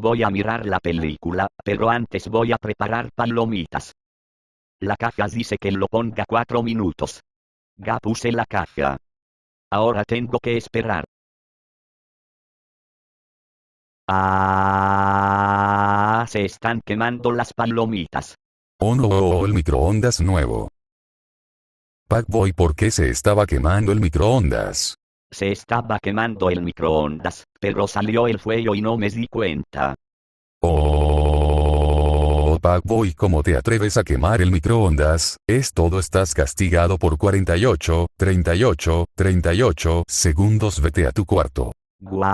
Voy a mirar la película, pero antes voy a preparar palomitas. La caja dice que lo ponga 4 minutos. Ya puse la caja. Ahora tengo que esperar. Ah, se están quemando las palomitas. Oh no, el microondas nuevo. Pac-Boy, ¿por qué se estaba quemando el microondas? Se estaba quemando el microondas, pero salió el fuego y no me di cuenta. Oh, Pac-Boy, ¿cómo te atreves a quemar el microondas? Es todo, estás castigado por 48, 38, 38 segundos. Vete a tu cuarto. Guau.